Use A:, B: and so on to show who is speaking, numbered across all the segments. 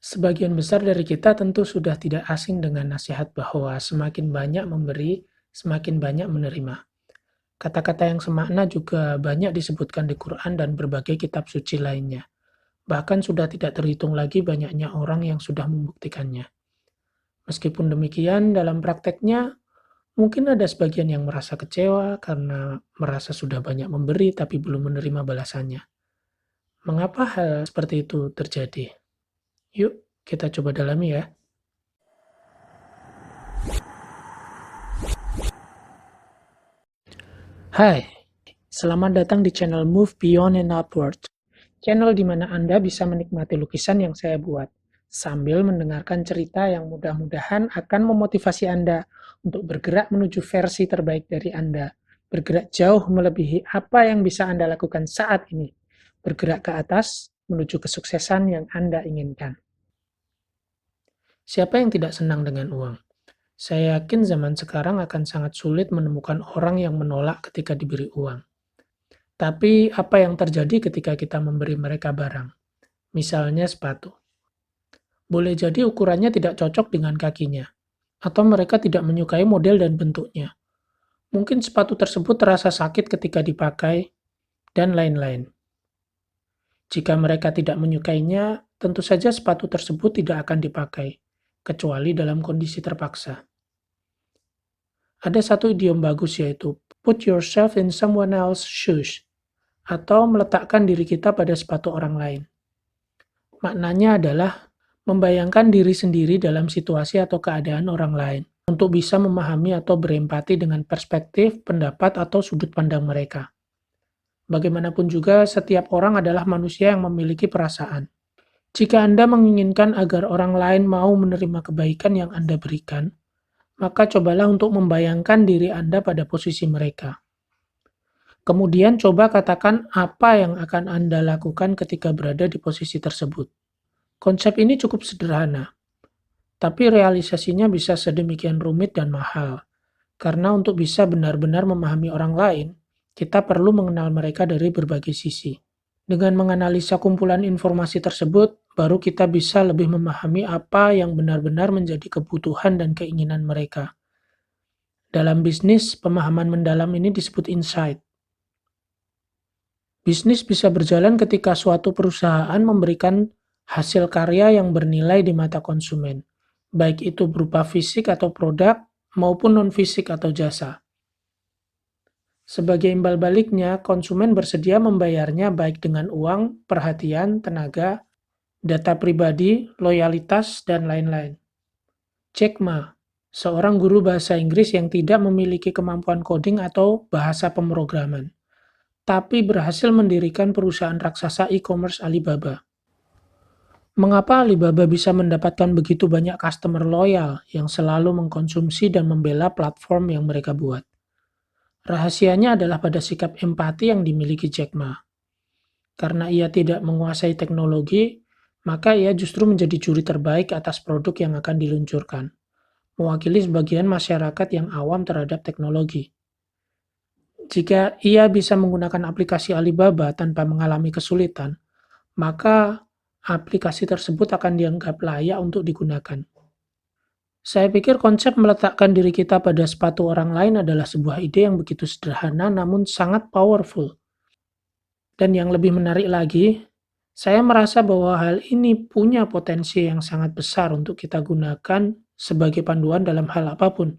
A: Sebagian besar dari kita tentu sudah tidak asing dengan nasihat bahwa semakin banyak memberi, semakin banyak menerima. Kata-kata yang semakna juga banyak disebutkan di Quran dan berbagai kitab suci lainnya. Bahkan sudah tidak terhitung lagi banyaknya orang yang sudah membuktikannya. Meskipun demikian, dalam prakteknya mungkin ada sebagian yang merasa kecewa karena merasa sudah banyak memberi tapi belum menerima balasannya. Mengapa hal seperti itu terjadi? Yuk, kita coba dalami ya. Hai, selamat datang di channel Move Beyond and Upward. Channel di mana Anda bisa menikmati lukisan yang saya buat, sambil mendengarkan cerita yang mudah-mudahan akan memotivasi Anda untuk bergerak menuju versi terbaik dari Anda, bergerak jauh melebihi apa yang bisa Anda lakukan saat ini, bergerak ke atas menuju kesuksesan yang Anda inginkan. Siapa yang tidak senang dengan uang? Saya yakin zaman sekarang akan sangat sulit menemukan orang yang menolak ketika diberi uang. Tapi apa yang terjadi ketika kita memberi mereka barang? Misalnya sepatu. Boleh jadi ukurannya tidak cocok dengan kakinya, atau mereka tidak menyukai model dan bentuknya. Mungkin sepatu tersebut terasa sakit ketika dipakai, dan lain-lain. Jika mereka tidak menyukainya, tentu saja sepatu tersebut tidak akan dipakai, kecuali dalam kondisi terpaksa. Ada satu idiom bagus yaitu put yourself in someone else's shoes, atau meletakkan diri kita pada sepatu orang lain. Maknanya adalah membayangkan diri sendiri dalam situasi atau keadaan orang lain untuk bisa memahami atau berempati dengan perspektif, pendapat, atau sudut pandang mereka. Bagaimanapun juga, setiap orang adalah manusia yang memiliki perasaan. Jika Anda menginginkan agar orang lain mau menerima kebaikan yang Anda berikan, maka cobalah untuk membayangkan diri Anda pada posisi mereka. Kemudian coba katakan apa yang akan Anda lakukan ketika berada di posisi tersebut. Konsep ini cukup sederhana, tapi realisasinya bisa sedemikian rumit dan mahal. Karena untuk bisa benar-benar memahami orang lain, kita perlu mengenal mereka dari berbagai sisi. Dengan menganalisa kumpulan informasi tersebut, baru kita bisa lebih memahami apa yang benar-benar menjadi kebutuhan dan keinginan mereka. Dalam bisnis, pemahaman mendalam ini disebut insight. Bisnis bisa berjalan ketika suatu perusahaan memberikan hasil karya yang bernilai di mata konsumen, baik itu berupa fisik atau produk, maupun non-fisik atau jasa. Sebagai imbal baliknya, konsumen bersedia membayarnya baik dengan uang, perhatian, tenaga, data pribadi, loyalitas, dan lain-lain. Jack Ma, seorang guru bahasa Inggris yang tidak memiliki kemampuan coding atau bahasa pemrograman, tapi berhasil mendirikan perusahaan raksasa e-commerce Alibaba. Mengapa Alibaba bisa mendapatkan begitu banyak customer loyal yang selalu mengkonsumsi dan membela platform yang mereka buat? Rahasianya adalah pada sikap empati yang dimiliki Jack Ma. Karena ia tidak menguasai teknologi, maka ia justru menjadi juri terbaik atas produk yang akan diluncurkan, mewakili sebagian masyarakat yang awam terhadap teknologi. Jika ia bisa menggunakan aplikasi Alibaba tanpa mengalami kesulitan, maka aplikasi tersebut akan dianggap layak untuk digunakan. Saya pikir konsep meletakkan diri kita pada sepatu orang lain adalah sebuah ide yang begitu sederhana namun sangat powerful. Dan yang lebih menarik lagi, saya merasa bahwa hal ini punya potensi yang sangat besar untuk kita gunakan sebagai panduan dalam hal apapun,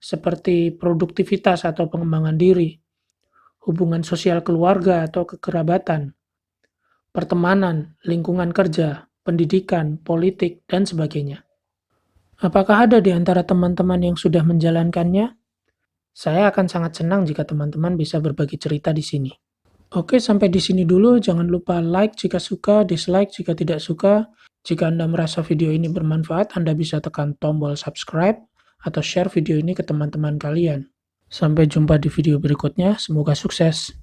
A: seperti produktivitas atau pengembangan diri, hubungan sosial keluarga atau kekerabatan, pertemanan, lingkungan kerja, pendidikan, politik, dan sebagainya. Apakah ada di antara teman-teman yang sudah menjalankannya? Saya akan sangat senang jika teman-teman bisa berbagi cerita di sini. Oke, sampai di sini dulu. Jangan lupa like jika suka, dislike jika tidak suka. Jika Anda merasa video ini bermanfaat, Anda bisa tekan tombol subscribe atau share video ini ke teman-teman kalian. Sampai jumpa di video berikutnya. Semoga sukses.